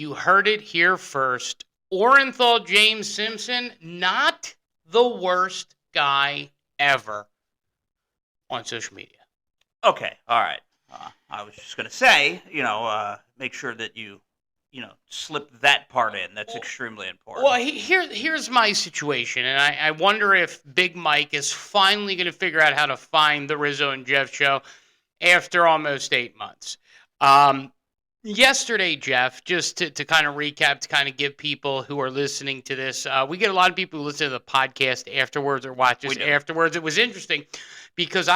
You heard it here first. Orenthal James Simpson, not the worst guy ever on social media. Okay, all right. I was just going to say, make sure that you slip that part in. That's extremely important. Well, here's my situation, and I wonder if Big Mike is finally going to figure out how to find the Rizzo and Jeff show after almost 8 months. Yesterday, Jeff, just to kind of recap, to kind of give people who are listening to this, we get a lot of people who listen to the podcast afterwards or watch us afterwards. It was interesting because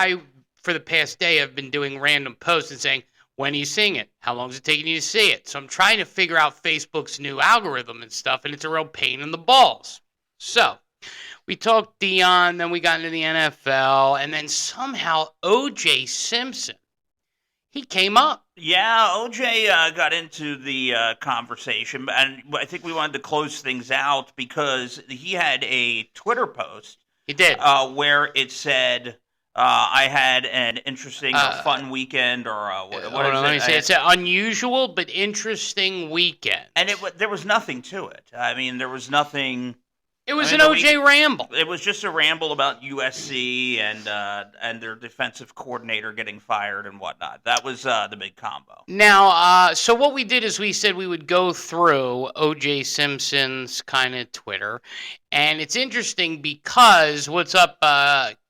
for the past day, I've been doing random posts and saying, when are you seeing it? How long is it taking you to see it? So I'm trying to figure out Facebook's new algorithm and stuff, and it's a real pain in the balls. So we talked Dion, then we got into the NFL, and then somehow O.J. Simpson, he came up. Yeah, O.J. got into the conversation, and I think we wanted to close things out because he had a Twitter post. He did. Where it said, I had an interesting or fun weekend, or what is it? Let me say, it's an unusual but interesting weekend. And there was nothing to it. I mean, there was nothing. It was an O.J. ramble. It was just a ramble about USC and their defensive coordinator getting fired and whatnot. That was the big combo. Now, so what we did is we said we would go through O.J. Simpson's kind of Twitter, and it's interesting because what's up,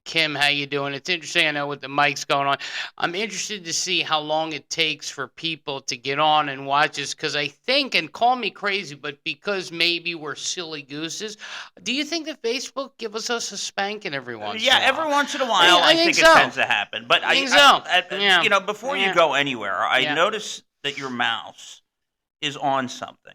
Kim? How you doing? It's interesting. I know with the mics going on. I'm interested to see how long it takes for people to get on and watch this because I think, and call me crazy, but because maybe we're silly gooses. Do you think that Facebook gives us a spanking every once in a while? Yeah, every once in a while, I think so. It tends to happen. But I think so. Yeah. Before you go anywhere, I noticed that your mouse is on something.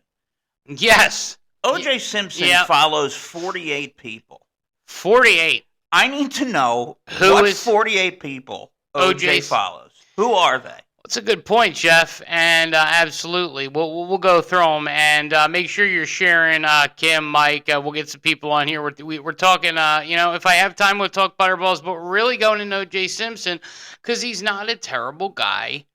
Yes. O.J. Simpson follows 48 people. 48. I need to know what 48 people O.J. follows. Who are they? That's a good point, Jeff, and absolutely. We'll go through them, and make sure you're sharing, Kim, Mike. We'll get some people on here. We're talking, if I have time, we'll talk Butterballs, but we're really going into O.J. Simpson because he's not a terrible guy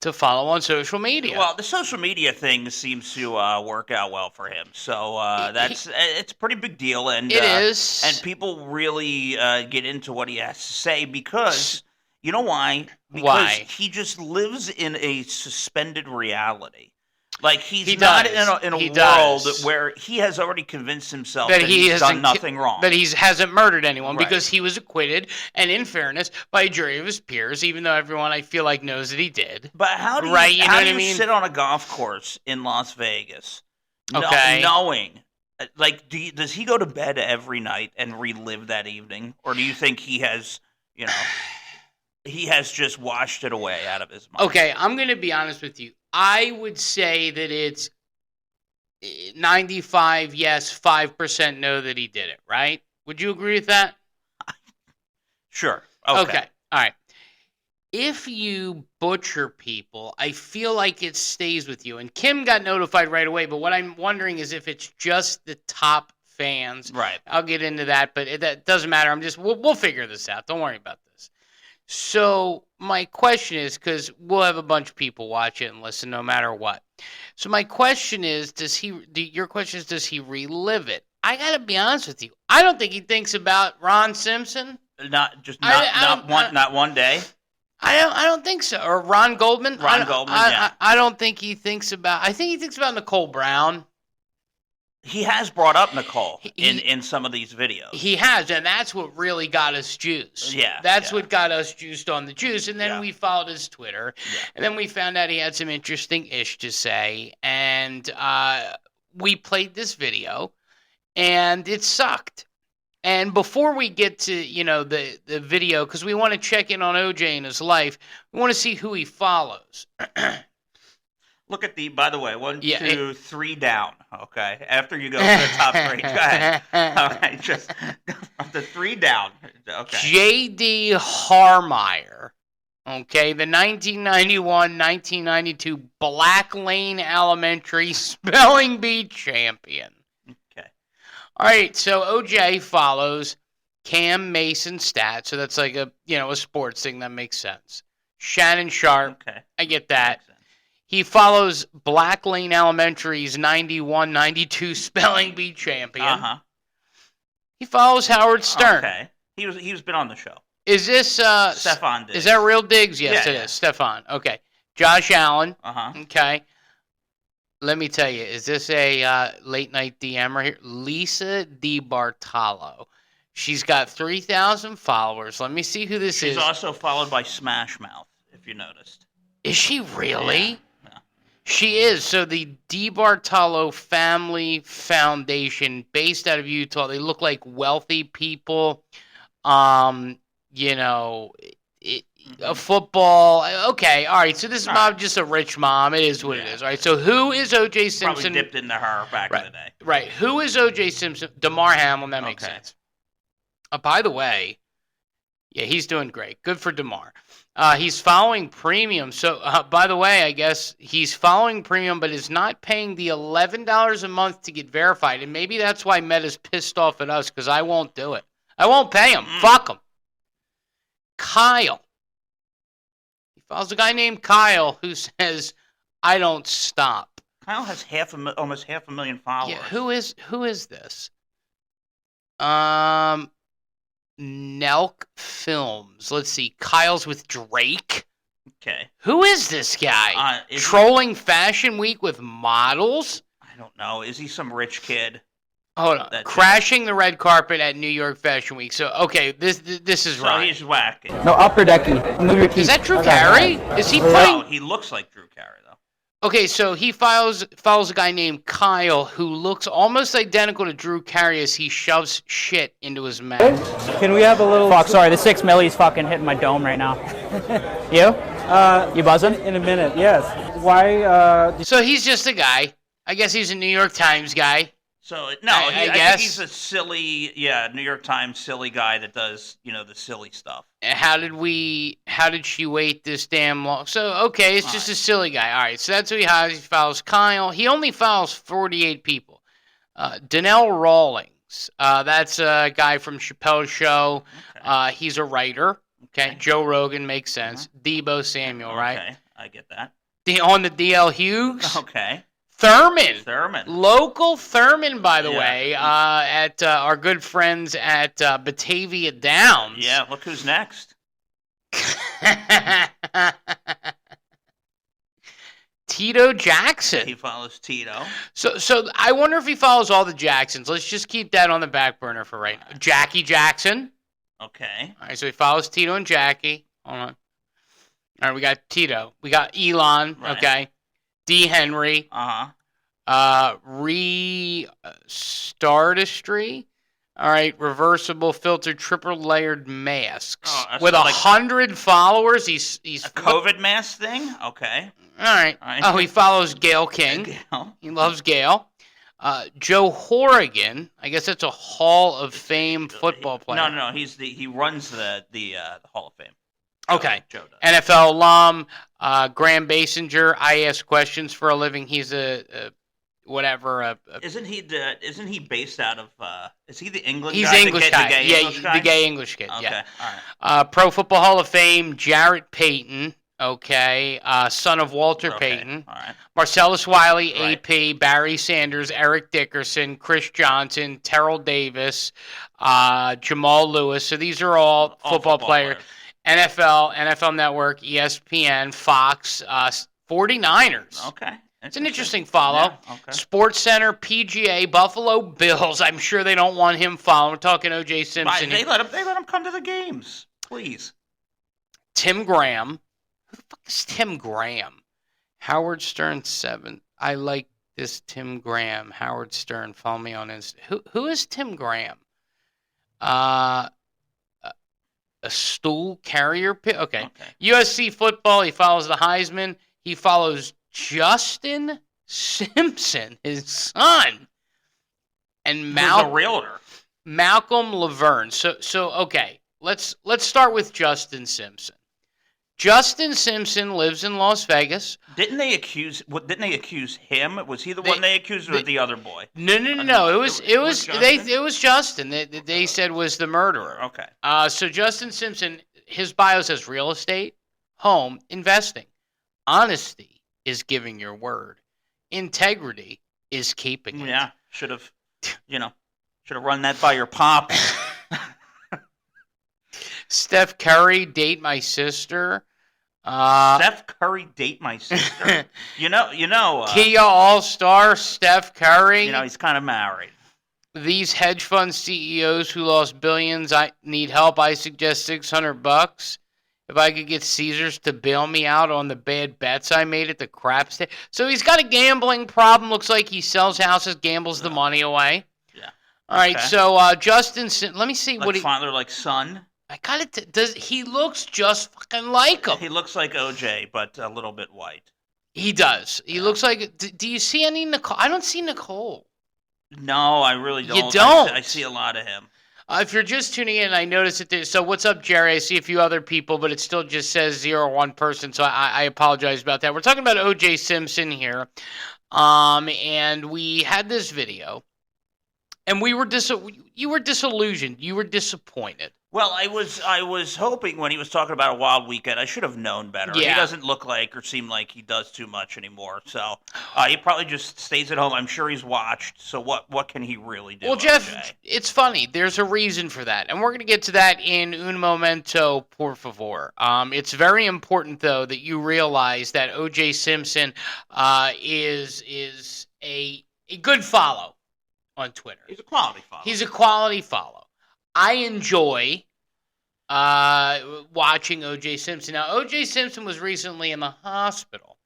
to follow on social media. Well, the social media thing seems to work out well for him, so it's a pretty big deal, and it is, and people really get into what he has to say because. You know why? Because he just lives in a suspended reality. Like he's not in a world where he has already convinced himself that he's done nothing wrong. That he hasn't murdered anyone because he was acquitted, and in fairness, by a jury of his peers, even though everyone I feel like knows that he did. But how do you sit on a golf course in Las Vegas knowing, like, does he go to bed every night and relive that evening? Or do you think he has, he has just washed it away out of his mind? Okay, I'm going to be honest with you. I would say that it's 95 yes, 5% no that he did it, right? Would you agree with that? Sure. Okay. All right. If you butcher people, I feel like it stays with you. And Kim got notified right away, but what I'm wondering is if it's just the top fans. Right. I'll get into that, but that doesn't matter. We'll figure this out. Don't worry about this. So my question is, because we'll have a bunch of people watch it and listen no matter what. So my question is, does he relive it? I got to be honest with you. I don't think he thinks about Ron Simpson. Not one day. I don't think so. Or Ron Goldman. Yeah. I don't think he thinks about. I think he thinks about Nicole Brown. He has brought up Nicole in some of these videos. He has, and that's what really got us juiced. Yeah. That's what got us juiced on the juice. And then we followed his Twitter. Yeah. And then we found out he had some interesting ish to say. And we played this video, and it sucked. And before we get to, the video, because we want to check in on OJ and his life, we want to see who he follows. Look at by the way, 1, 2, 3 down, okay? After you go to the top 3. Go ahead. All right, just the 3 down. Okay. J.D. Harmeyer, okay, the 1991-1992 Black Lane Elementary Spelling Bee champion. Okay. All right, so OJ follows Cam Mason stats, so that's like a sports thing that makes sense. Shannon Sharp, okay. I get that. He follows Black Lane Elementary's 91-92 spelling bee champion. Uh-huh. He follows Howard Stern. Okay. He's been on the show. Is this Stefan Diggs? Is that real Diggs? Yes, Yeah, it is. Stefan. Okay. Josh Allen. Uh-huh. Okay. Let me tell you, is this a late night DM right here? Lisa DiBartolo. She's got 3,000 followers. Let me see who this is. She's also followed by Smash Mouth, if you noticed. Is she really? Yeah. She is. So the DiBartolo Family Foundation, based out of Utah, they look like wealthy people. A football. Okay, all right. So this is mom, just a rich mom. It is what it is. All right. So who is O.J. Simpson? Probably dipped into her back in the day. Right. Who is O.J. Simpson? Damar Hamlin. That makes sense. By the way, yeah, he's doing great. Good for Damar. He's following premium. So, by the way, I guess he's following premium, but is not paying the $11 a month to get verified. And maybe that's why Meta's pissed off at us, because I won't do it. I won't pay him. Fuck him. Kyle. He follows a guy named Kyle who says, "I don't stop." Kyle has almost half a million followers. Yeah, who is this? Nelk Films. Let's see. Kyle's with Drake. Okay. Who is this guy? Trolling Fashion Week with models? I don't know. Is he some rich kid? Hold on. Crashing the red carpet at New York Fashion Week. So, okay, this is right. So he's whack. No, upper decky. Move your Is that Drew Carey? Is he playing? No, he looks like Drew Carey, though. Okay, so he follows a guy named Kyle who looks almost identical to Drew Carey as he shoves shit into his mouth. Can we have a little... Fuck, sorry, the 6 milli's fucking hitting my dome right now. You? You buzzing? In a minute, yes. Why, So he's just a guy. I guess he's a New York Times guy. So, no, I think he's a silly, New York Times silly guy that does, the silly stuff. How did she wait this damn long? So, okay, it's just a silly guy. All right, so that's who he has. He follows Kyle. He only follows 48 people. Donnell Rawlings, that's a guy from Chappelle's Show. Okay. He's a writer. Okay. Joe Rogan makes sense. Debo Samuel, right? Okay, I get that. On the DL Hughes. Okay. Thurman. Local Thurman, by the way, at our good friends at Batavia Downs. Yeah, look who's next. Tito Jackson. He follows Tito. So I wonder if he follows all the Jacksons. Let's just keep that on the back burner for right now. Jackie Jackson. Okay. All right, so he follows Tito and Jackie. Hold on. All right, we got Tito. We got Elon. Right. Okay. D. Henry. Startistry. All right, reversible filtered triple layered masks with 100 followers. He's a COVID mask thing. Okay. All right. Oh, he follows Gail King. Gail. He loves Gail. Joe Horrigan. I guess that's a Hall of Fame football player. No. He runs the Hall of Fame. Okay. Joe does. NFL alum, Graham Basinger. I ask questions for a living. He's Isn't he based out of? Is he the England? He's guy? English guy. The gay English kid. Okay. Yeah. All right. Pro Football Hall of Fame, Jarrett Payton. Okay. Son of Walter Payton. All right. Marcellus Wiley, AP, Barry Sanders, Eric Dickerson, Chris Johnson, Terrell Davis, Jamal Lewis. So these are all football players. NFL Network, ESPN, Fox, 49ers. Okay. It's an interesting follow. Yeah, okay. Sports Center, PGA, Buffalo Bills. I'm sure they don't want him following. We're talking O.J. Simpson. They let him come to the games, please. Tim Graham. Who the fuck is Tim Graham? Howard Stern 7. I like this Tim Graham. Howard Stern. Follow me on Instagram. Who is Tim Graham? A stool carrier pit. Okay. USC football. He follows the Heisman. He follows Justin Simpson, his son, and a realtor. Malcolm Laverne. So okay, let's start with Justin Simpson. Justin Simpson lives in Las Vegas. Didn't they accuse him? Was he the one they accused, or the other boy? No. It was Justin. They said was the murderer. Okay. So Justin Simpson, his bio says real estate, home, investing, honesty, is giving your word. Integrity is keeping it. Yeah, should have run that by your pop. Steph Curry, date my sister. Steph Curry, date my sister. Kia All-Star, Steph Curry. He's kind of married. These hedge fund CEOs who lost billions, I need help. I suggest $600. If I could get Caesars to bail me out on the bad bets I made at the crap state. So he's got a gambling problem. Looks like he sells houses, gambles the money away. Yeah. All right. So Justin, let me see like what he. Father, like son. I got it. Does he looks just fucking like him? He looks like OJ, but a little bit white. He does. He looks like. Do you see any Nicole? I don't see Nicole. No, I really don't. You don't. I see a lot of him. If you're just tuning in, I noticed that so what's up, Jerry? I see a few other people, but it still just says 01 person, so I apologize about that. We're talking about O.J. Simpson here, and we had this video, and you were disillusioned. You were disappointed. Well, I was hoping when he was talking about a wild weekend, I should have known better. Yeah. He doesn't look like or seem like he does too much anymore. So he probably just stays at home. I'm sure he's watched. So what can he really do? Well, Jeff, it's funny. There's a reason for that. And we're going to get to that in un momento, por favor. It's very important, though, that you realize that O.J. Simpson is a good follow on Twitter. He's a quality follow. He's a quality follow. I enjoy watching O.J. Simpson. Now, O.J. Simpson was recently in the hospital.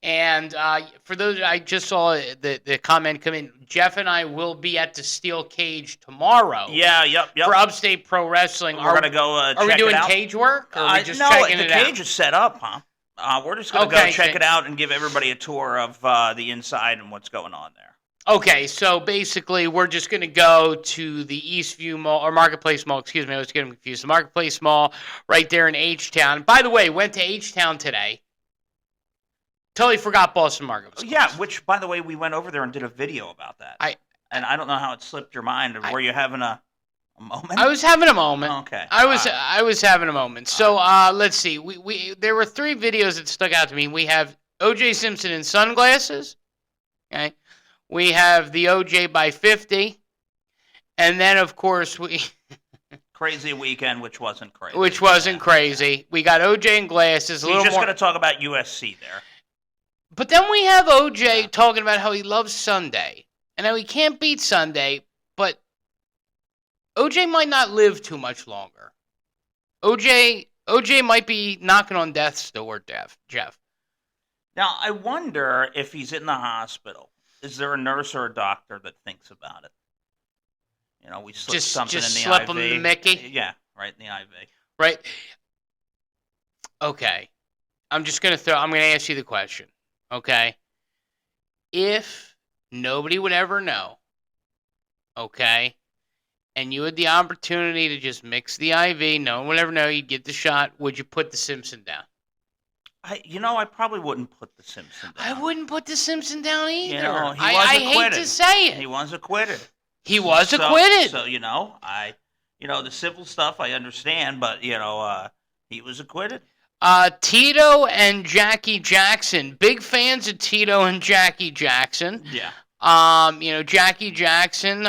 And for those, I just saw the comment come in. Jeff and I will be at the Steel Cage tomorrow. Yeah, yep. For Upstate Pro Wrestling. We're going to go check it out. Are we doing cage work? Or are we just checking it out? No, the cage is set up, huh? We're just going to go check it out and give everybody a tour of the inside and what's going on there. Okay, so basically we're just going to go to the Eastview Mall, or Marketplace Mall, excuse me, I was getting confused. The Marketplace Mall right there in H-Town. By the way, went to H-Town today. Totally forgot Boston Marketplace. Yeah, which, by the way, we went over there and did a video about that. And I don't know how it slipped your mind. Were you having a moment? I was having a moment. Okay. I was having a moment. So let's see. We there were 3 videos that stuck out to me. We have O.J. Simpson in sunglasses. Okay. We have the OJ by 50. And then, of course, we... Crazy weekend, which wasn't crazy. Which wasn't crazy. We got OJ in glasses. We're just going to talk about USC there. But then we have OJ talking about how he loves Sunday. And how he can't beat Sunday. But OJ might not live too much longer. OJ might be knocking on death's door, Jeff. Now, I wonder if he's in the hospital. Is there a nurse or a doctor that thinks about it? We slip something in the IV. Just slip him the Mickey? Yeah, right in the IV. Right. Okay. I'm going to ask you the question. Okay. If nobody would ever know, okay, and you had the opportunity to just mix the IV, no one would ever know, you'd get the shot, would you put the Simpson down? I probably wouldn't put the Simpson down. I wouldn't put the Simpson down either. I hate to say it. He was acquitted. He was acquitted. So, the civil stuff I understand, but, he was acquitted. Tito and Jackie Jackson. Big fans of Tito and Jackie Jackson. Yeah. Jackie Jackson,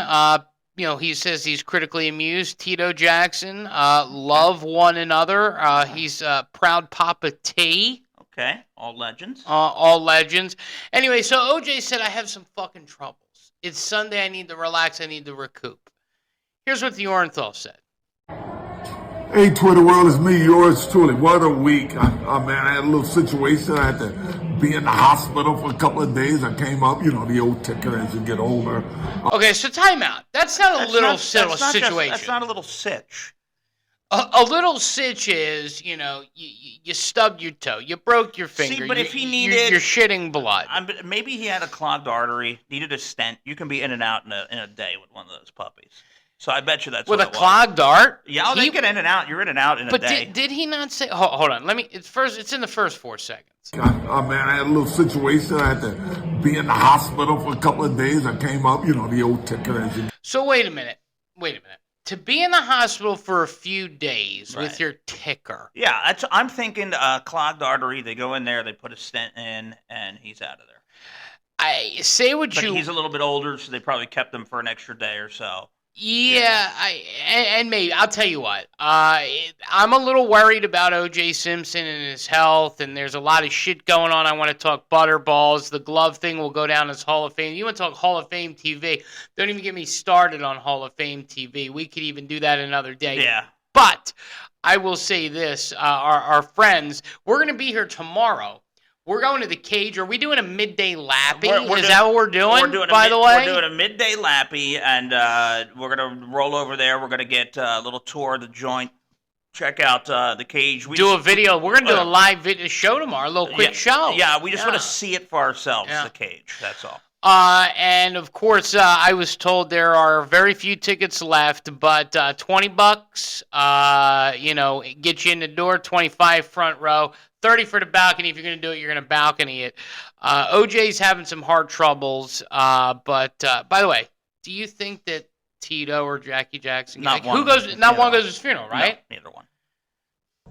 he says he's critically amused. Tito Jackson, love one another. He's proud Papa T. Okay, all legends. All legends. Anyway, so OJ said, I have some fucking troubles. It's Sunday, I need to relax, I need to recoup. Here's what the Orenthal said. Hey, Twitter world, it's me, yours truly. What a week. I had a little situation. I had to be in the hospital for a couple of days. I came up, the old ticker as you get older. Okay, so time out. That's not a little situation. That's not a little sitch. A little sitch is, you stubbed your toe, you broke your finger. See, but if he needed... You're shitting blood. Maybe he had a clogged artery, needed a stent. You can be in and out in a day with one of those puppies. So I bet you that's with what a clogged art. Yeah, they get in and out. You're in and out in a day. But did he not say? Hold on. It's in the first 4 seconds. I had a little situation. I had to be in the hospital for a couple of days. I came up, the old ticker as you. So wait a minute. to be in the hospital for a few days with your ticker. Yeah, I'm thinking clogged artery. They go in there, they put a stent in, and he's out of there. I say what but he's a little bit older, so they probably kept him for an extra day or so. Yeah, and maybe I'll tell you what. I'm a little worried about O.J. Simpson and his health, and there's a lot of shit going on. I want to talk butterballs. The glove thing will go down as Hall of Fame. You want to talk Hall of Fame TV? Don't even get me started on Hall of Fame TV. We could even do that another day. Yeah. But I will say this: our friends, we're going to be here tomorrow. We're going to the cage. Are we doing a midday lappy? Is that what we're doing, by the way? We're doing a midday lappy, and we're going to roll over there. We're going to get a little tour of the joint, check out the cage. Do a video. We're going to do a live video show tomorrow, a little quick show. Yeah, we just want to see it for ourselves, the cage. That's all. And, of course, I was told there are very few tickets left, but $20, get you in the door, 25 front row. 30 for the balcony. If you're going to do it, you're going to balcony it. OJ's having some heart troubles. But by the way, do you think that Tito or Jackie Jackson? Not one goes to his funeral, right? No, neither one.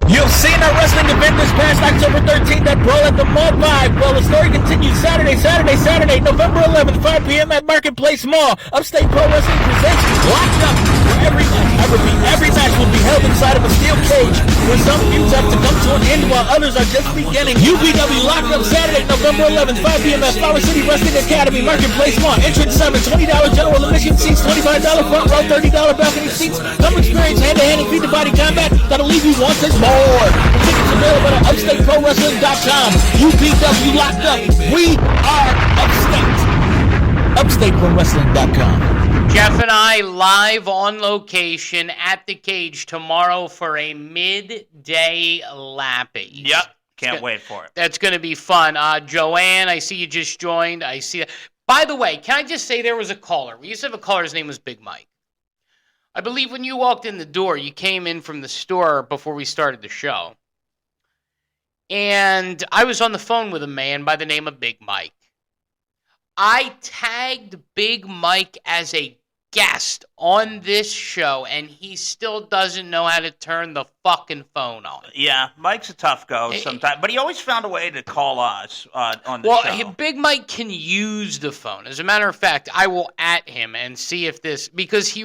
You've seen our wrestling event this past October 13th at Brawl at the Mall 5. Well, the story continues Saturday, November 11th, 5 p.m. at Marketplace Mall. Upstate Pro Wrestling presents Locked Up, where every match will be held inside of a steel cage, where some feuds have to come to an end while others are just beginning. UPW Locked Up Saturday, November 11th, 5 p.m. at Flower City Wrestling Academy, Marketplace Mall. Entrance summit, $20 general admission seats, $25 front row, $30 balcony seats. Come experience hand-to-hand and feet-to-body combat that'll leave you wanting more. The tickets available at UpstateProWrestling.com. UPW Locked Up. We are Upstate. UpstateProWrestling.com. Jeff and I live on location at the cage tomorrow for a midday lappy. Yep. Can't wait for it. That's going to be fun. Joanne, I see you just joined. I see that. By the way, can I just say there was a caller. We used to have a caller. His name was Big Mike. I believe when you walked in the door, you came in from the store before we started the show. And I was on the phone with a man by the name of Big Mike. I tagged Big Mike as a guest on this show, and he still doesn't know how to turn the fucking phone on. Yeah, Mike's a tough go sometimes, but he always found a way to call us on the show. Well, Big Mike can use the phone. As a matter of fact, I will at him and see if this, because he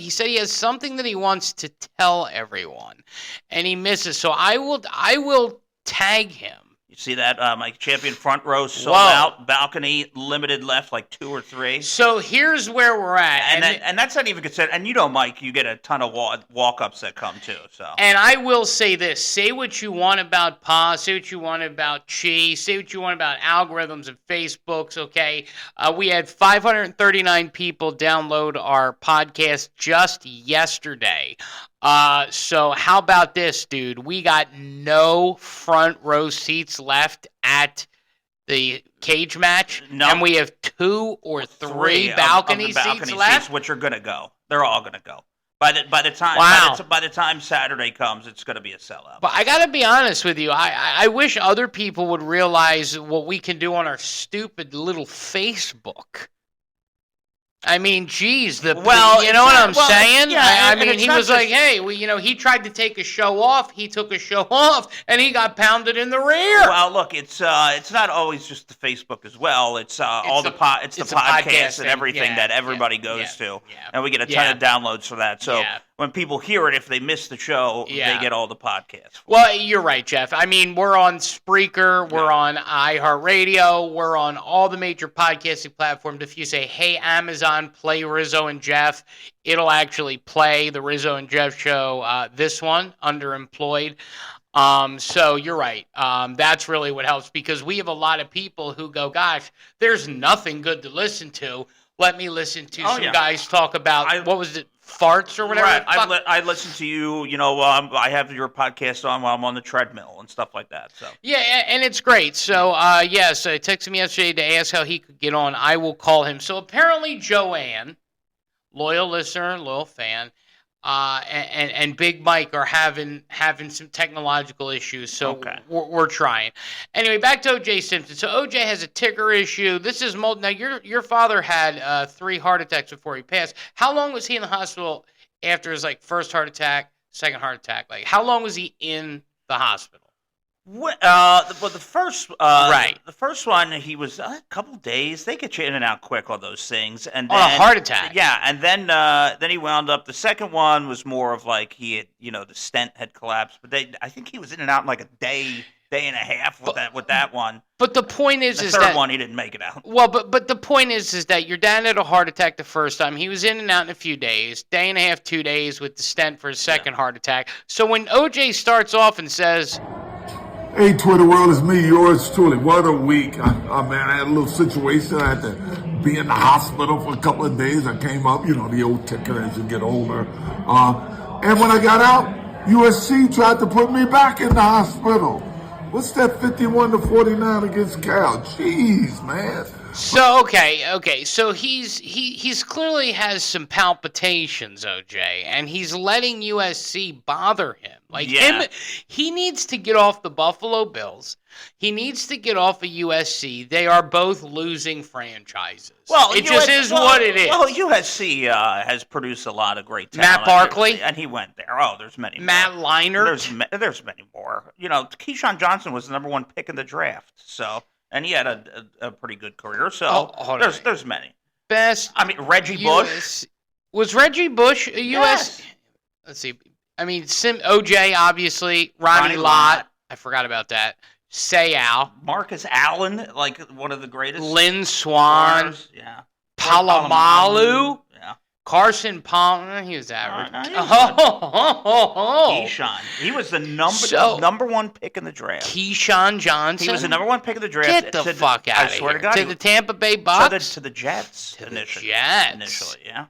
said he has something that he wants to tell everyone, and he misses. So I will tag him. You see that, Mike Champion front row sold out, balcony limited left, like 2 or 3. So here's where we're at, and that's not even considered. And Mike, you get a ton of walk-ups that come too. So, and I will say this: say what you want about Pa, say what you want about Chi, say what you want about algorithms and Facebooks. Okay, we had 539 people download our podcast just yesterday. So how about this, dude? We got no front row seats left at the cage match, and we have 2 or 3 balcony seats left, which are gonna go. They're all gonna go by the time Saturday comes. It's gonna be a sellout. But I gotta be honest with you. I wish other people would realize what we can do on our stupid little Facebook. I mean, geez, you know what I'm saying? Yeah, I mean, he was like, hey, he tried to take a show off. He took a show off, and he got pounded in the rear. Well, look, it's not always just the Facebook as well. It's the podcasts and everything that everybody goes to, and we get a ton of downloads for that. So when people hear it, if they miss the show, they get all the podcasts. Well, you're right, Jeff. I mean, we're on Spreaker, we're on iHeartRadio, we're on all the major podcasting platforms. If you say, hey, Amazon, play Rizzo and Jeff, it'll actually play the Rizzo and Jeff show, this one, Underemployed. So you're right. That's really what helps, because we have a lot of people who go, gosh, there's nothing good to listen to. Let me listen to some guys talk about, what was it, farts or whatever? Right. I listen to you, I have your podcast on while I'm on the treadmill and stuff like that. So yeah, and it's great. So, yes, he texted me yesterday to ask how he could get on. I will call him. So apparently Joanne, loyal listener, loyal fan, and Big Mike are having some technological issues, so we're trying. Anyway, back to O.J. Simpson. So O.J. has a ticker issue. This is now your father had 3 heart attacks before he passed. How long was he in the hospital after his like first heart attack, second heart attack? Like, how long was he in the hospital? The first right. The first one, he was a couple days. They get you in and out quick on those things, and then, a heart attack. Yeah, and then he wound up. The second one was more of like he had, the stent had collapsed, but I think he was in and out in like a day and a half with that one. But the point is, the third one he didn't make it out. Well, but the point is that your dad had a heart attack the first time. He was in and out in a few days, day and a half, 2 days with the stent for his second heart attack. So when OJ starts off and says, "Hey, Twitter world, it's me, yours truly. What a week. Man, I had a little situation. I had to be in the hospital for a couple of days. I came up, the old ticker as you get older. And when I got out, USC tried to put me back in the hospital. What's that 51-49 against Cal? Jeez, man." So okay. So he's clearly has some palpitations, OJ, and he's letting USC bother him. He needs to get off the Buffalo Bills. He needs to get off of USC. They are both losing franchises. Well, it just is what it is. Well, USC has produced a lot of great Matt talent. Barkley, and he went there. Oh, there's many. Matt more. Leinart. There's many more. Keyshawn Johnson was the number 1 pick in the draft. So. And he had a pretty good career, so there's many. Best. I mean, Reggie Bush. Was Reggie Bush a U.S.? Yes. Let's see. I mean, OJ, obviously. Ronnie Lott. I forgot about that. Sayal. Marcus Allen, like one of the greatest. Lynn Swan. Yeah. Palamalu. Yeah. Carson Palmer, he was average. Keyshawn. He was the number 1 pick in the draft. Keyshawn Johnson. He was the number 1 pick in the draft. Get the fuck out of here. I swear to God. To the Tampa Bay Bucks? To the Jets. Initially, yeah.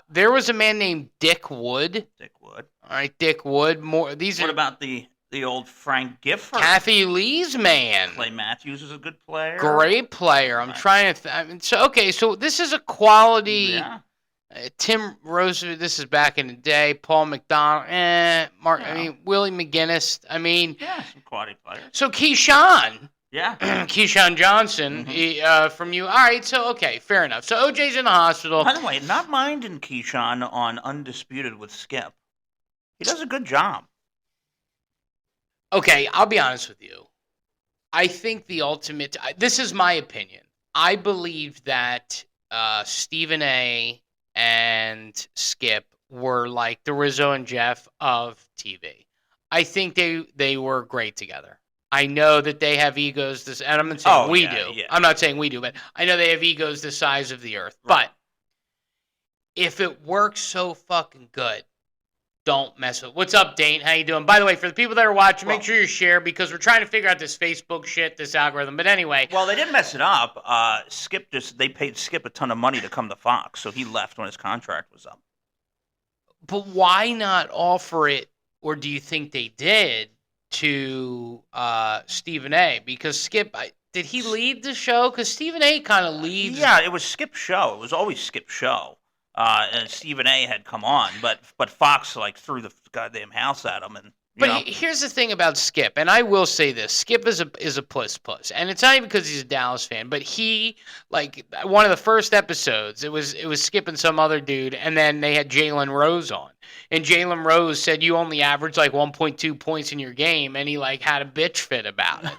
There was a man named Dick Wood. All right, Dick Wood. What about the old Frank Gifford? Kathy Lee's man. Clay Matthews is a good player. Great player. I'm trying to so this is a quality... Yeah. Tim Rose, this is back in the day. Paul McDonald, Mark. Yeah. I mean, Willie McGinnis. I mean, some quality players. So Keyshawn, Keyshawn Johnson, from you. All right, so okay, fair enough. So OJ's in the hospital. By the way, not minding Keyshawn on Undisputed with Skip. He does a good job. Okay, I'll be honest with you. I think the ultimate. This is my opinion. I believe that Stephen A. and Skip were like the Rizzo and Jeff of TV. I think they were great together. I know that they have egos and I'm not saying we do. Yeah. I'm not saying we do, but I know they have egos the size of the earth. Right. But if it works so fucking good, don't mess with it. What's up, Dane? How you doing? By the way, for the people that are watching, make sure you share because we're trying to figure out this Facebook shit, this algorithm. But anyway. Well, they didn't mess it up. They paid Skip a ton of money to come to Fox, so he left when his contract was up. But why not offer it, or do you think they did, to Stephen A? Because Skip, did he lead the show? Because Stephen A kind of leads. Yeah, it was Skip's show. It was always Skip's show. And Stephen A. had come on, but Fox threw the goddamn house at him. And here's the thing about Skip, and I will say this: Skip is a puss, and it's not even because he's a Dallas fan, but he one of the first episodes, it was Skip and some other dude, and then they had Jalen Rose on, and Jalen Rose said you only average 1.2 points in your game, and he had a bitch fit about it.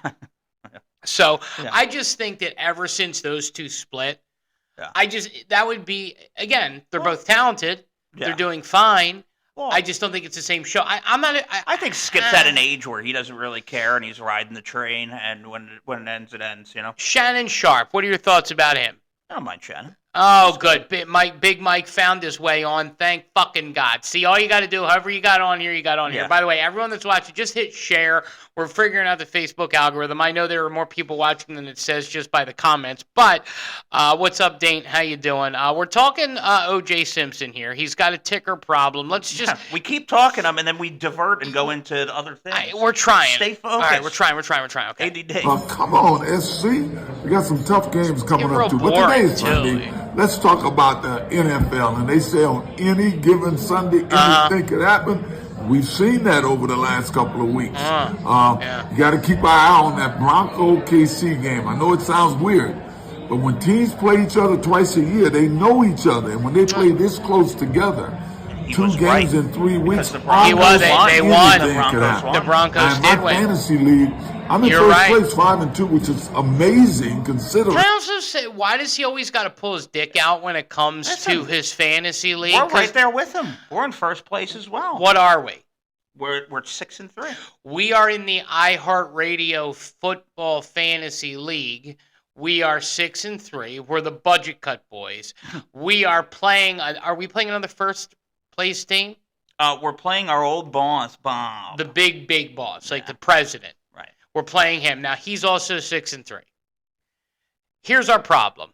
So I just think that ever since those two split. Yeah. That would be, again, they're both talented. Yeah. They're doing fine. Well, I just don't think it's the same show. I think Skip's at an age where he doesn't really care and he's riding the train, and when it ends, it ends, Shannon Sharp, what are your thoughts about him? I don't mind Shannon. Oh, good. Big Mike found his way on. Thank fucking God. See, all you got to do, however you got on here, you got on here. By the way, everyone that's watching, just hit share. We're figuring out the Facebook algorithm. I know there are more people watching than it says just by the comments. But what's up, Dane? How you doing? We're talking O.J. Simpson here. He's got a ticker problem. Let's just... we keep talking him, and then we divert and go into other things. We're trying. Stay focused. All right, we're trying. Okay. ADD. Come on, SC. We got some tough games coming up, too. But today's Sunday. Let's talk about the NFL. And they say on any given Sunday, anything could happen. We've seen that over the last couple of weeks. You got to keep our eye on that Bronco-KC game. I know it sounds weird, but when teams play each other twice a year, they know each other. And when they play this close together, 2 games in 3 weeks. He was. They won. The Broncos did win. Fantasy league, I'm in first place, 5-2, which is amazing considering. Can I also say, why does he always got to pull his dick out when it comes to his fantasy league? We're right there with him. We're in first place as well. What are we? We're 6-3. We are in the iHeartRadio Football Fantasy League. We are 6-3. We're the budget cut boys. We are playing. Are we playing another first place team? We're playing our old boss, Bob. The big boss, like the president. Right. We're playing him now. He's also 6-3. Here's our problem.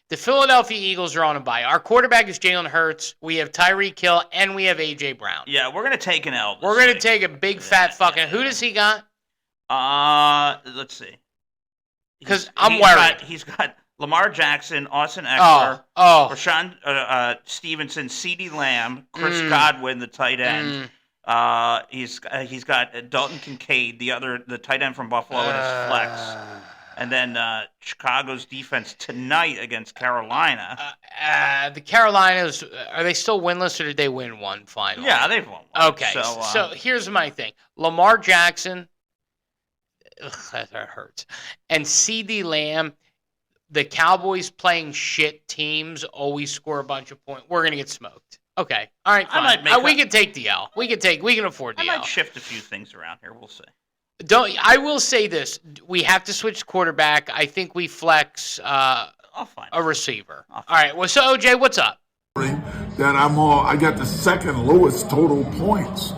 The Philadelphia Eagles are on a bye. Our quarterback is Jalen Hurts. We have Tyreek Hill, and we have A.J. Brown. Yeah, we're going to take an L. We're going to take a big, fat fucking... Who does he got? Let's see. Because I'm worried. He's got Lamar Jackson, Austin Eckler, Rashawn Stevenson, CeeDee Lamb, Chris Godwin, the tight end. He's got Dalton Kincaid, the tight end from Buffalo, in his flex. And then Chicago's defense tonight against Carolina. The Carolinas, are they still winless or did they win one finally? Yeah, they've won one. Okay, so here's my thing. Lamar Jackson, that hurts. And CeeDee Lamb, the Cowboys playing shit teams always score a bunch of points. We're going to get smoked. Okay, all right, fine. We can take the L. We can afford the L. I might shift a few things around here. We'll see. I will say this: we have to switch quarterback. I think we flex a receiver. All right. Well, so OJ, what's up? That I got the second lowest total points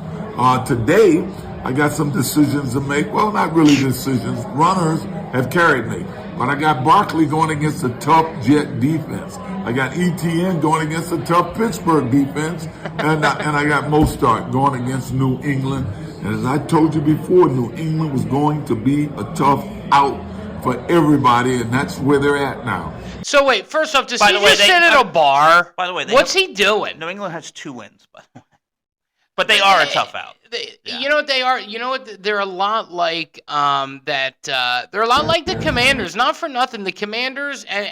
today. I got some decisions to make. Well, not really decisions. Runners have carried me, but I got Barkley going against a tough Jet defense. I got ETN going against a tough Pittsburgh defense, and I got Mostert going against New England. And as I told you before, New England was going to be a tough out for everybody, and that's where they're at now. So wait, first off, does he just sit at a bar? By the way, what's he doing? New England has 2 wins, by the way. But they are a tough out. You know what they are? You know what? They're a lot like they're a lot like the Commanders. Not for nothing, the Commanders, and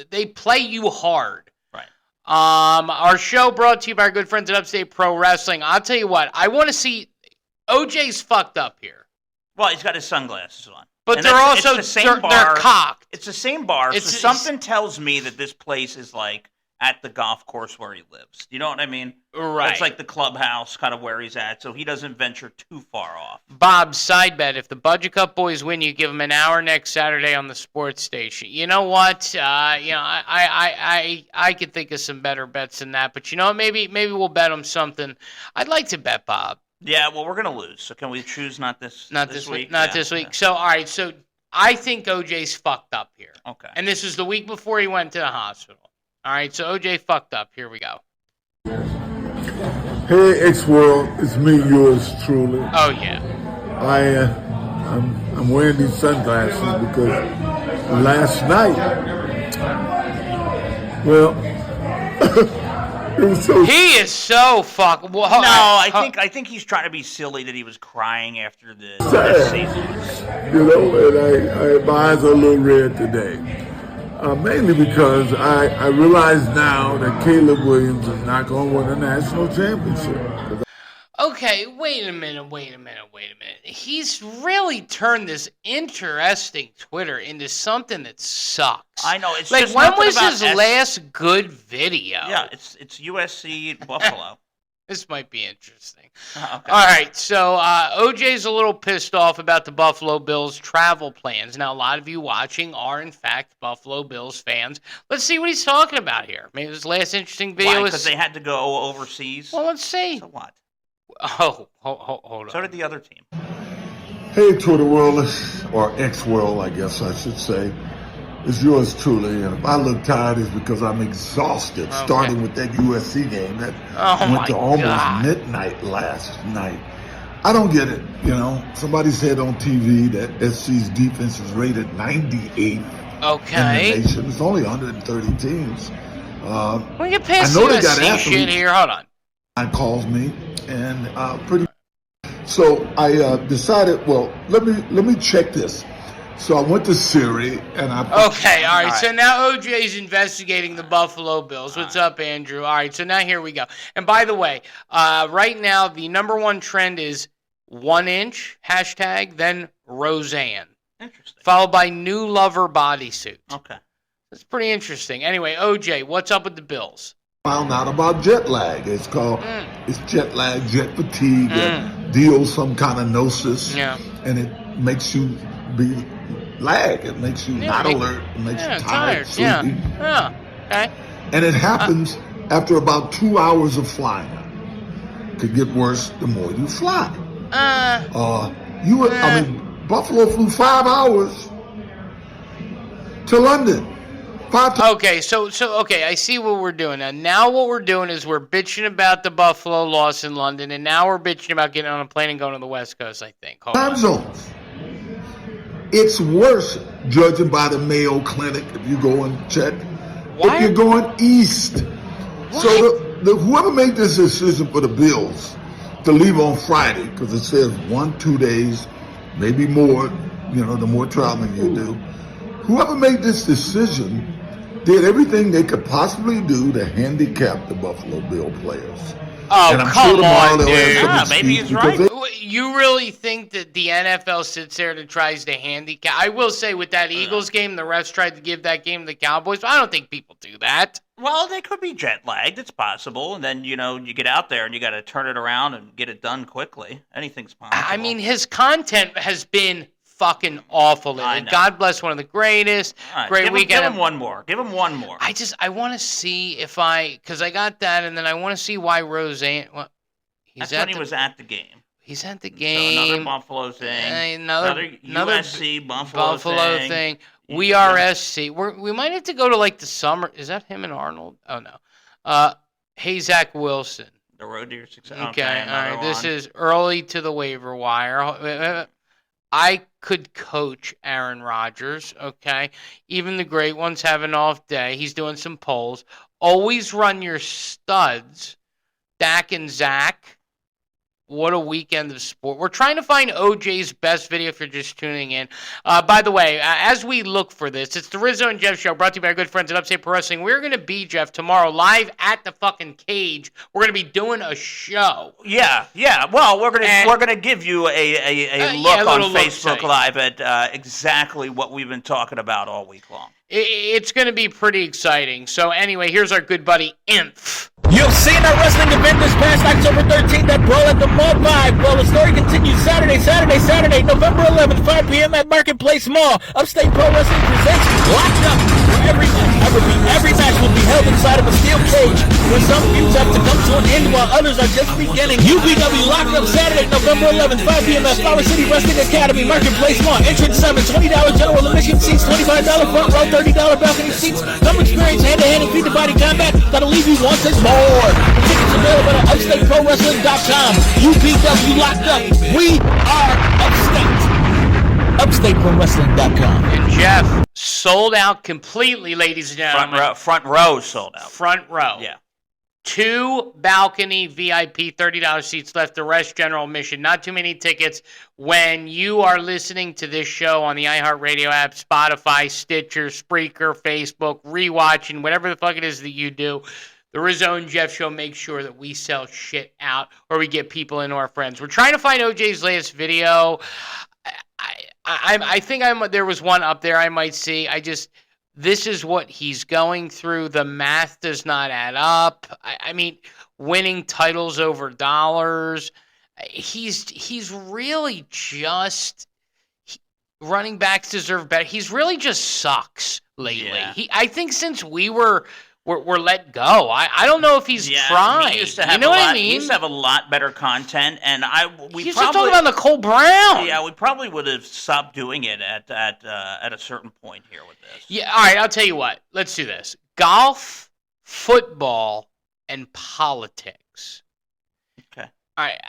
they play you hard. Right. Our show brought to you by our good friends at Upstate Pro Wrestling. I'll tell you what, I want to see. OJ's fucked up here. Well, he's got his sunglasses on. But they're also they're cocked. It's the same bar. Something tells me that this place is like at the golf course where he lives. You know what I mean? Right. It's like the clubhouse kind of where he's at, so he doesn't venture too far off. Bob, side bet, if the Budget Cup boys win, you give them an hour next Saturday on the sports station. You know what? I could think of some better bets than that, but maybe we'll bet them something. I'd like to bet Bob. Yeah, well, we're going to lose, so can we choose not this week? Not this week. So, all right, so I think OJ's fucked up here. Okay. And this is the week before he went to the hospital. All right, so OJ fucked up. Here we go. Hey, X-World, it's me, yours truly. Oh, yeah. I'm wearing these sunglasses because last night, well... He is so fucking. Well, I think he's trying to be silly that he was crying after the season. And my eyes are a little red today. Mainly because I realize now that Caleb Williams is not going to win a national championship. Okay, wait a minute. He's really turned this interesting Twitter into something that sucks. I know. It's like, just when was his last good video? Yeah, it's USC Buffalo. This might be interesting. Okay. All right, so OJ's a little pissed off about the Buffalo Bills travel plans. Now, a lot of you watching are, in fact, Buffalo Bills fans. Let's see what he's talking about here. Maybe his last interesting video because they had to go overseas? Well, let's see. So what? Oh, hold on. So did the other team. Hey, Twitter world, or X-World, I guess I should say. It's yours truly, and if I look tired, it's because I'm exhausted, starting with that USC game that went to almost midnight last night. I don't get it, Somebody said on TV that SC's defense is rated 98th in the nation. It's only 130 teams. We get past the USC shit here. Hold on. Calls me, and So I decided, well, let me check this. So I went to Siri and I. Okay, all right. So now OJ's investigating the Buffalo Bills. What's up, Andrew? All right, so now here we go. And by the way, right now the number one trend is 1 inch hashtag, then Roseanne. Interesting. Followed by new lover bodysuit. Okay. That's pretty interesting. Anyway, OJ, what's up with the Bills? Found out about jet lag. It's called it's jet lag, jet fatigue. Deals some kind of gnosis, and it makes you be lag. It makes you not alert. It makes you tired, sleepy. Yeah. Okay. And it happens after about 2 hours of flying. Could get worse the more you fly. I mean, Buffalo flew 5 hours to London. Okay, so okay, I see what we're doing now. Now what we're doing is we're bitching about the Buffalo loss in London, and now we're bitching about getting on a plane and going to the West Coast, I think. Time zones. It's worse, judging by the Mayo Clinic, if you go and check. What? If you're going east. What? So whoever made this decision for the Bills to leave on Friday, because it says 1-2 days, maybe more, the more traveling you do. Whoever made this decision did everything they could possibly do to handicap the Buffalo Bill players. Oh, come on, dude. Yeah, maybe he's right. You really think that the NFL sits there and tries to handicap? I will say with that Eagles game, the refs tried to give that game to the Cowboys, but I don't think people do that. Well, they could be jet lagged. It's possible. And then, you get out there and you got to turn it around and get it done quickly. Anything's possible. I mean, his content has been fucking awful lately. God bless one of the greatest. Right. Great weekend. Give him one more. I want to see because I got that, and then I want to see why Roseanne. Well, That's when he was at the game. He's at the game. So another Buffalo thing. Another USC Buffalo thing. We are SC. We might have to go to the summer. Is that him and Arnold? Oh no. Hey Zach Wilson. The road to your success. Okay. All right. This is early to the waiver wire. I could coach Aaron Rodgers, okay? Even the great ones have an off day. He's doing some polls. Always run your studs. Dak and Zach. What a weekend of sport. We're trying to find OJ's best video if you're just tuning in. By the way, as we look for this, it's the Rizzo and Jeff Show brought to you by our good friends at Upstate Pro Wrestling. We're going to be, Jeff, tomorrow live at the fucking cage. We're going to be doing a show. Yeah. Well, we're going to give you a look on Facebook Live at exactly what we've been talking about all week long. It's going to be pretty exciting. So anyway, here's our good buddy, Inf. You've seen our wrestling event this past October 13th at Brawl at the Mall 5. Well, the story continues Saturday, November 11th, 5 p.m. at Marketplace Mall. Upstate Pro Wrestling presents Locked Up, where every match will be held inside of a steel cage, where some feuds have to come to an end while others are just beginning. UPW Locked Up Saturday, November 11th, 5 p.m. at Flower City Wrestling Academy, Marketplace Mall. Entrance 7, $20 general admission seats, $25 front row, $30 balcony seats. Come experience hand-to-hand and feet-to-body combat that'll leave you wanting more. Tickets available at UpstateProWrestling.com. UPW Locked Up. We are Upstate. UpstateProWrestling.com. And Jeff, sold out completely, ladies and gentlemen. Front row sold out. Front row. Yeah. 2 balcony VIP $30 seats left. The rest general admission. Not too many tickets. When you are listening to this show on the iHeartRadio app, Spotify, Stitcher, Spreaker, Facebook, rewatching, whatever the fuck it is that you do, the Rizzo and Jeff Show makes sure that we sell shit out or we get people into our friends. We're trying to find OJ's latest video. I think there was one up there I might see. This is what he's going through. The math does not add up. I mean, winning titles over dollars. He's really just running backs deserve better. He's really just sucks lately. Yeah. I think since we were let go. I don't know if he's tried. He used to have He used to have a lot better content, and we used to talk about Nicole Brown. Yeah, we probably would have stopped doing it at a certain point here with this. Yeah, all right. I'll tell you what. Let's do this: golf, football, and politics. Okay. All right.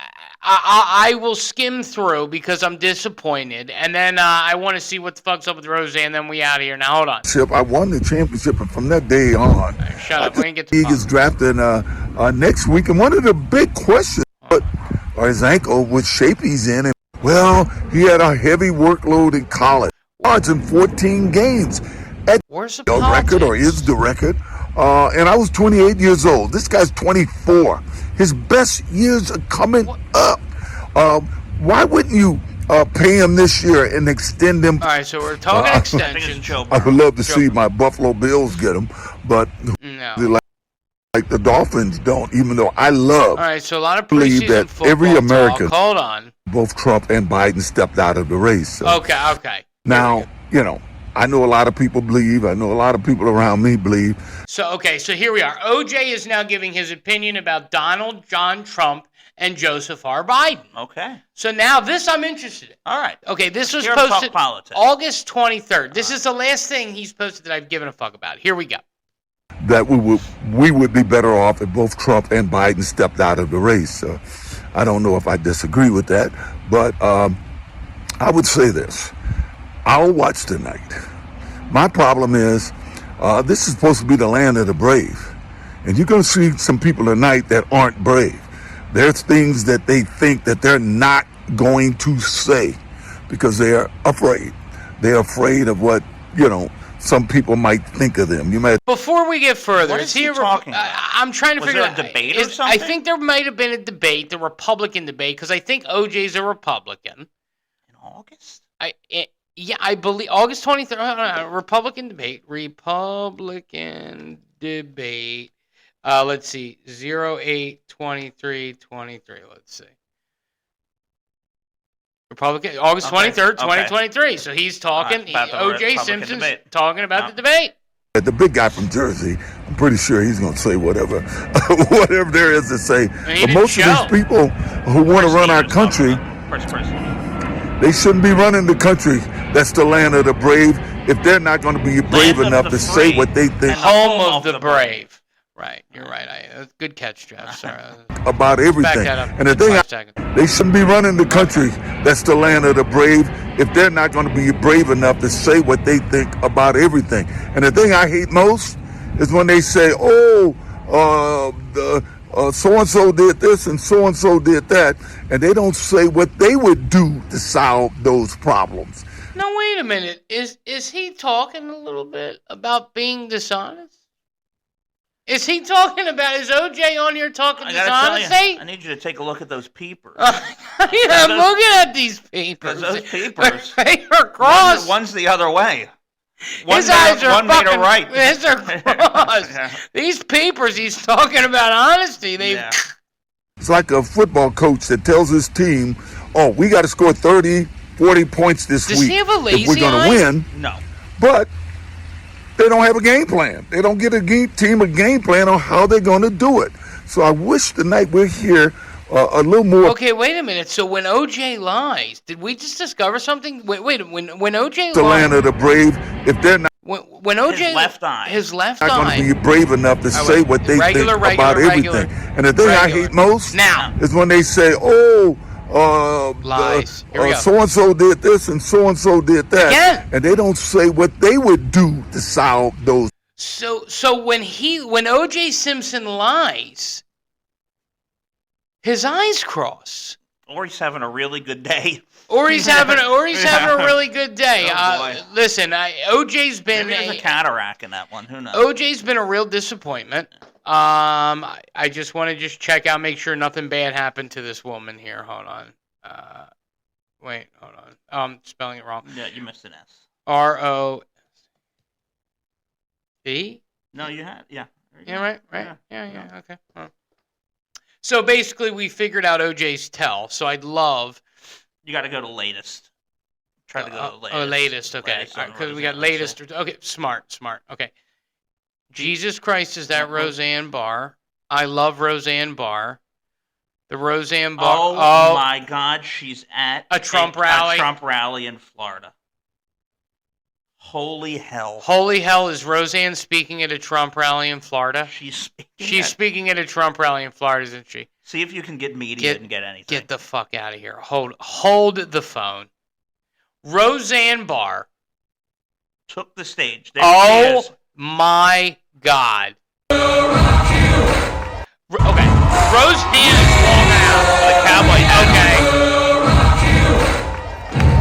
I will skim through because I'm disappointed, and then I want to see what the fuck's up with Roseanne, and then we out of here. Now, hold on. I won the championship, and from that day on, right, shut up. We didn't get to he gets drafted next week, and one of the big questions are his ankle, what shape he's in, and he had a heavy workload in college. yards in 14 games. Where's the record, or is the record? And I was 28 years old. This guy's 24. His best years are coming up. Why wouldn't you pay him this year and extend him? All right, so we're talking extensions. I would love to see my Buffalo Bills get him, but no. Like the Dolphins don't, even though I love. All right, so a lot of believe that every American, hold on, both Trump and Biden stepped out of the race. So. Okay. Now, I know a lot of people believe. I know a lot of people around me believe. So here we are. OJ is now giving his opinion about Donald John Trump and Joseph R. Biden. Okay. So now this I'm interested in. All right. Okay, this was Here posted politics. August 23rd. This is the last thing he's posted that I've given a fuck about. Here we go. That we would be better off if both Trump and Biden stepped out of the race. I don't know if I disagree with that, but I would say this. I'll watch tonight. My problem is this is supposed to be the land of the brave. And you're going to see some people tonight that aren't brave. There's things that they think that they're not going to say because they're afraid. They're afraid of what, some people might think of them. Before we get further, what is he talking about? I'm trying to figure out. Was there a debate or something? I think there might have been a debate, the Republican debate, because I think OJ's a Republican. In August? I believe August 23rd. Republican debate. Let's see. 08/23/23. Let's see. Republican, August 23rd, 2023. Okay. So he's talking, O.J. Simpson's talking about the debate. The big guy from Jersey, I'm pretty sure he's going to say whatever there is to say. But most of these people who want to run our country, they shouldn't be running the country. That's the land of the brave. If they're not going to be brave enough to say what they think. Home of the brave. Right, you're right. Good catch, Jeff. Sorry. About everything. And the thing, they shouldn't be running the country. That's the land of the brave. If they're not going to be brave enough to say what they think about everything. And the thing I hate most is when they say, so-and-so did this and so-and-so did that, and they don't say what they would do to solve those problems. No, wait a minute. Is he talking a little bit about being dishonest? Is he talking about, is OJ on here talking dishonesty? I need you to take a look at those peepers. I'm looking at these peepers. Those peepers. They are crossed. One's the other way. His eyes are made a right. His are crossed. Yeah. These peepers, he's talking about honesty. It's like a football coach that tells his team, we got to score 30, 40 points this week. Does he have a lazy if we're going to win. No. But they don't have a game plan. They don't get a team a game plan on how they're going to do it. So I wish tonight we're here a little more. Okay, wait a minute. So when OJ lies, did we just discover something? Wait. When OJ the land of the brave, if they're not. When OJ his left eye, not going to be brave enough to say what they think about everything. And the thing I hate most is when they say, lies. So-and-so did this and so-and-so did that. Again. And they don't say what they would do to solve those. So when O.J. Simpson lies, his eyes cross. Or he's having a really good day. Or he's having a really good day. Listen, OJ's been maybe there's a cataract in that one. Who knows? OJ's been a real disappointment. I just want to check out, make sure nothing bad happened to this woman here. Hold on. Wait, hold on. I'm spelling it wrong. Yeah, you missed an S. ROSE? No, you had. Yeah. Yeah, right. Yeah. Okay. Oh. So basically, we figured out OJ's tell. So I'd love. You got to go to latest. Try to go to latest. Latest. Okay. Because we got latest. Okay. Smart. Okay. Jesus Christ, is that Roseanne Barr? I love Roseanne Barr. The Roseanne Barr. Oh my God, she's at a Trump rally. A Trump rally in Florida. Holy hell. Holy hell, is Roseanne speaking at a Trump rally in Florida? She's speaking at a Trump rally in Florida, isn't she? See if you can get media and get anything. Get the fuck out of here. Hold the phone. Roseanne Barr took the stage. There she is. My God. Okay. Roseanne is falling out. The cowboy. Okay.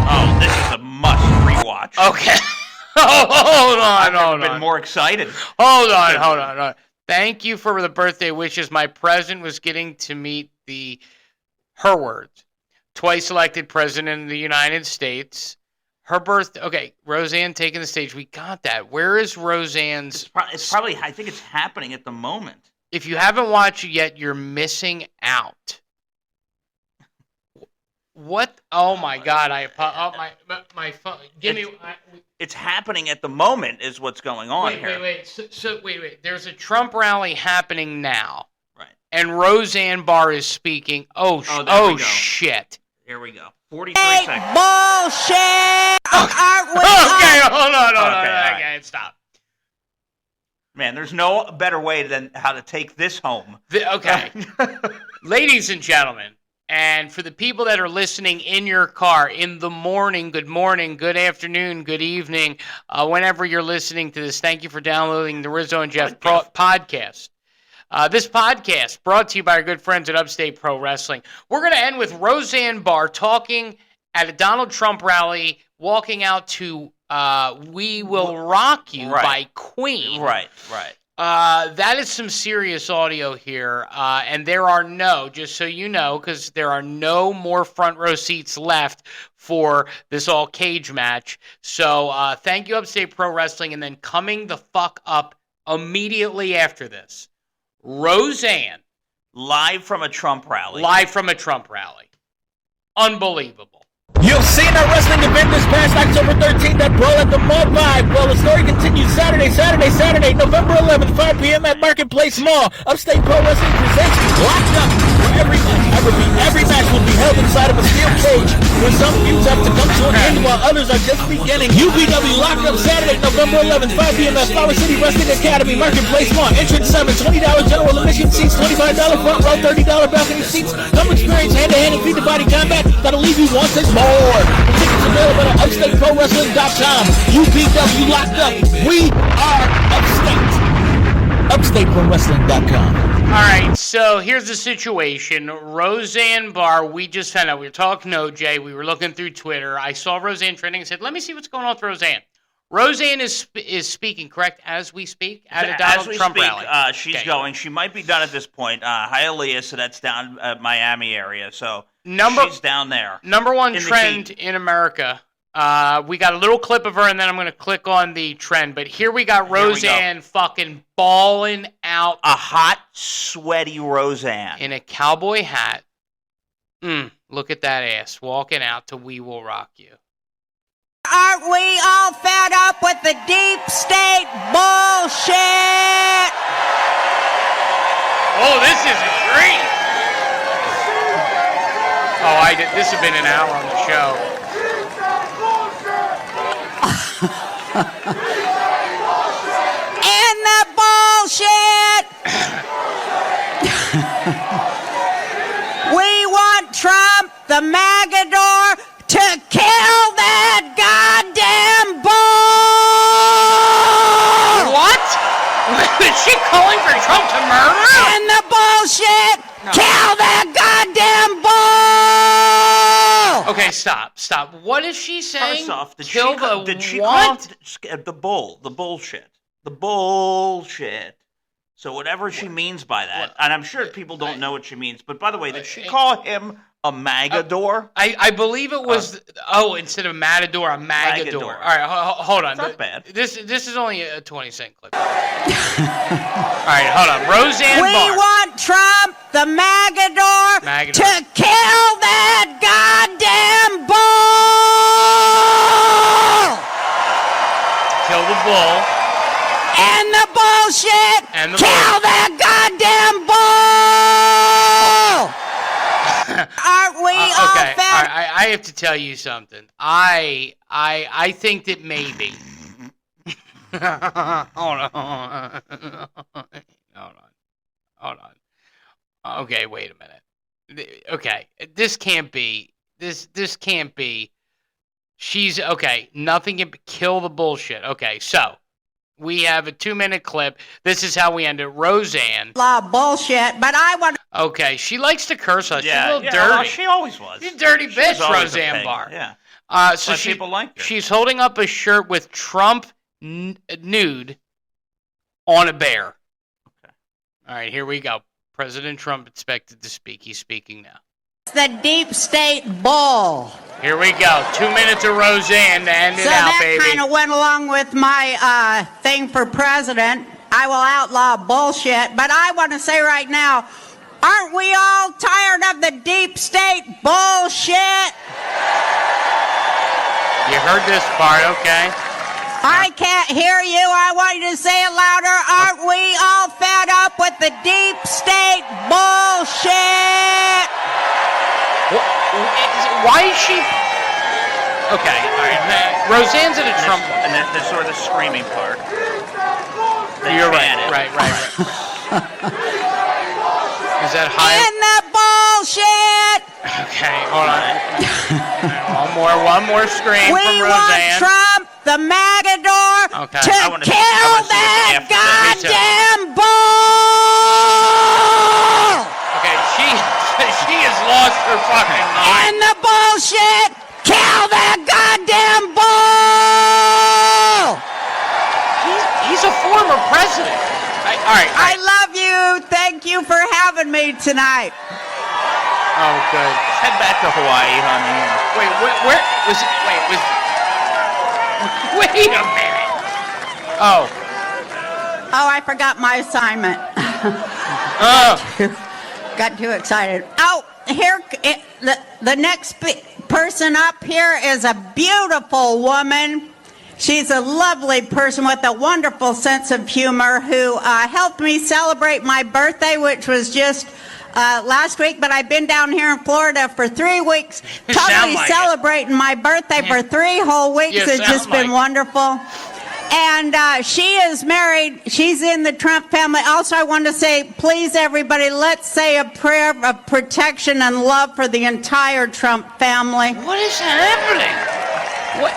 Oh, this is a must rewatch. watch. Okay. Hold on. I've never been more excited. Hold on. Thank you for the birthday wishes. My present was getting to meet her words, twice elected president of the United States. Her birthday. Okay, Roseanne taking the stage. We got that. Where is Roseanne's? It's probably. I think it's happening at the moment. If you haven't watched it yet, you're missing out. What? Oh my God! My phone. It's happening at the moment. Is what's going on here. Wait. There's a Trump rally happening now. Right. And Roseanne Barr is speaking. Shit. Here we go. 43 seconds. Bullshit! Okay, hold on. Okay, stop. Man, there's no better way than how to take this home. Okay. Ladies and gentlemen, and for the people that are listening in your car in the morning, good afternoon, good evening, whenever you're listening to this, thank you for downloading the Rizzo and Jeff podcast. This podcast brought to you by our good friends at Upstate Pro Wrestling. We're going to end with Roseanne Barr talking at a Donald Trump rally, walking out to We Will Rock You by Queen. Right. That is some serious audio here, and there are just so you know, because there are no more front row seats left for this all cage match. So thank you, Upstate Pro Wrestling, and then coming the fuck up immediately after this, Roseanne. Live from a Trump rally. Unbelievable. You've seen a wrestling event this past October 13th at Brawl at the Mall 5. Well, the story continues Saturday, November 11th, 5 p.m. at Marketplace Mall. Upstate Pro Wrestling presents Locked Up, where every match will be held inside of a steel cage, where some feuds have to come to an end while others are just beginning. UPW Locked Up Saturday, November 11th, 5 p.m. at Flower City Wrestling Academy, Marketplace Mall. Entrance $7, $20 general admission seats, $25 front row, $30 balcony seats. Come experience hand-to-hand and feet-to-body combat that'll leave you wanting more. Tickets available at UpstateProWrestling.com. UPW Locked Up. We are Upstate. UpstateProWrestling.com. All right, so here's the situation. Roseanne Barr, we just found out. We were talking to OJ. We were looking through Twitter. I saw Roseanne trending and said, let me see what's going on with Roseanne. Roseanne is speaking, correct, as we speak, at a Donald Trump rally. She's going. She might be done at this point. Hialeah, so that's down Miami area. So she's down there. Number one trend in America. We got a little clip of her, and then I'm going to click on the trend. But here we got Roseanne fucking balling out. A hot, sweaty Roseanne. In a cowboy hat. Look at that ass walking out to We Will Rock You. Aren't we all fed up with the deep state bullshit? Oh, this is great. Oh, this has been an hour on the show. And the bullshit. We want Trump, the Magador, to kill that goddamn bull! What? Is she calling for Trump to murder? And the bullshit! No. Kill that goddamn bull! Okay, stop. What is she saying? First off, did she what? Call the bullshit? The bullshit. So whatever she means by that, and I'm sure people don't know what she means, but by the way, did she call him a Magador? I believe it was, instead of Matador, a Magador. All right, hold on. That's not bad. This is only a 20-cent clip. All right, hold on. Roseanne We Barr. want Trump, the Magador, to kill that goddamn bull! Kill the bull. And the bullshit! And the kill that goddamn bull! Aren't we all okay. fed? All right, I have to tell you something. I think that maybe. Hold on. Okay, wait a minute. Okay, this can't be. This can't be. She's okay. Nothing can kill the bullshit. Okay, so. We have a 2-minute clip. This is how we end it. Roseanne. Bullshit, but I want. Okay, she likes to curse us. Yeah, she's a little dirty. Well, she always was. She's a dirty bitch, Roseanne Barr. Yeah. So people like her. She's holding up a shirt with Trump nude on a bear. Okay. All right, here we go. President Trump expected to speak. He's speaking now. The deep state bull. Here we go. 2 minutes of Roseanne to end it out, baby. So that kind of went along with my thing for president. I will outlaw bullshit. But I want to say right now, aren't we all tired of the deep state bullshit? You heard this part, okay? I can't hear you. I want you to say it louder. Aren't we all fed up with the deep state bullshit? Why is she... Okay, all right. Roseanne's in a Trump... And then there's sort of the screaming part. You're right. Right. Is that high? In the bullshit! Okay, hold on. One more scream from Roseanne. We want Trump, the Magador, to kill that goddamn bull! Okay, she has lost her fucking mind. In the bullshit, kill that goddamn bull! He's a former president. All right. I love you. Thank you for having me tonight. Oh, good. Head back to Hawaii, honey. Wait, where was it? Wait a minute. Oh, I forgot my assignment. Got too excited. Oh, here, the next person up here is a beautiful woman. She's a lovely person with a wonderful sense of humor who helped me celebrate my birthday, which was just last week. But I've been down here in Florida for 3 weeks, totally celebrating my birthday for 3 whole weeks. It's just been wonderful. And she is married. She's in the Trump family. Also, I want to say, please, everybody, let's say a prayer of protection and love for the entire Trump family. What is happening? What?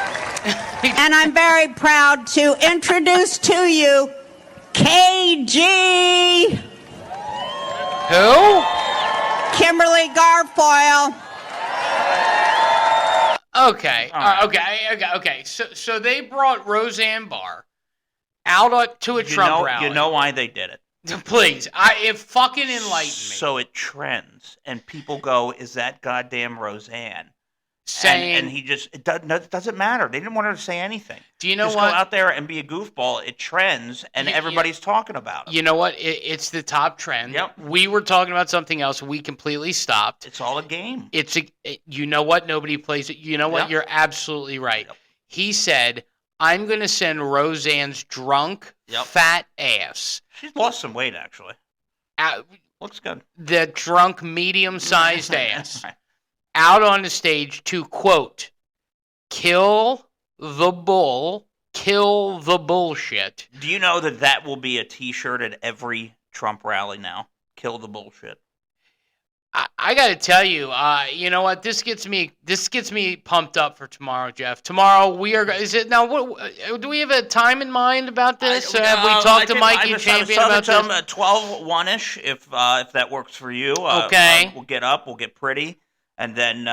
And I'm very proud to introduce to you KG. Who? Kimberly Guilfoyle. Okay. Okay. So they brought Roseanne Barr out to a Trump rally. You know why they did it? Please, it fucking enlightened me. So it trends, and people go, "Is that goddamn Roseanne?" Saying, and he just it doesn't matter. They didn't want her to say anything. Do you know just what? Go out there and be a goofball. It trends, and everybody's talking about it. You know what? It's the top trend. Yep. We were talking about something else. We completely stopped. It's all a game. You know what? Nobody plays it. You know what? Yep. You're absolutely right. Yep. He said, "I'm going to send Roseanne's drunk, fat ass." She's lost some weight, actually. Looks good. The drunk, medium-sized ass. Out on the stage to, quote, kill the bull, kill the bullshit. Do you know that will be a T-shirt at every Trump rally now? Kill the bullshit. I got to tell you, you know what? This gets me pumped up for tomorrow, Jeff. Tomorrow we are. Is it now? What do we have a time in mind about this? Have we talked to Mikey Champion about this? 12:01ish, if that works for you. Okay. We'll get up. We'll get pretty. And then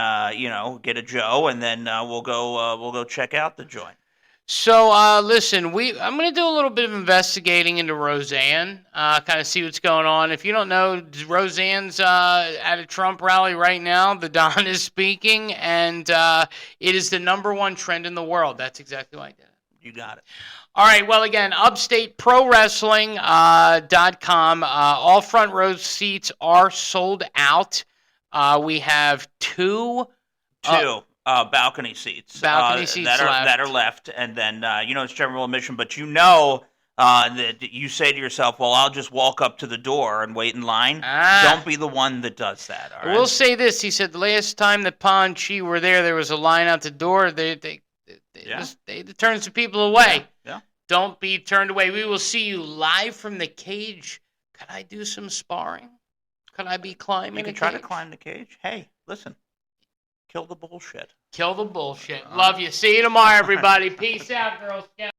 get a Joe, and then we'll go check out the joint. So listen, I'm going to do a little bit of investigating into Roseanne, kind of see what's going on. If you don't know, Roseanne's at a Trump rally right now. The Don is speaking, and it is the #1 trend in the world. That's exactly why I did it. You got it. All right. Well, again, UpstateProWrestling.com. All front row seats are sold out. We have two balcony seats. That are left, and then it's general admission. But that you say to yourself, "Well, I'll just walk up to the door and wait in line." Don't be the one that does that. All right? We'll say this: he said the last time that Pa and Chi were there was a line out the door. They turned some people away. Yeah. Don't be turned away. We will see you live from the cage. Could I do some sparring? Could I be climbing? You can try to climb the cage. Hey, listen. Kill the bullshit. Kill the bullshit. Love you. See you tomorrow, everybody. Peace out, Girl Scouts.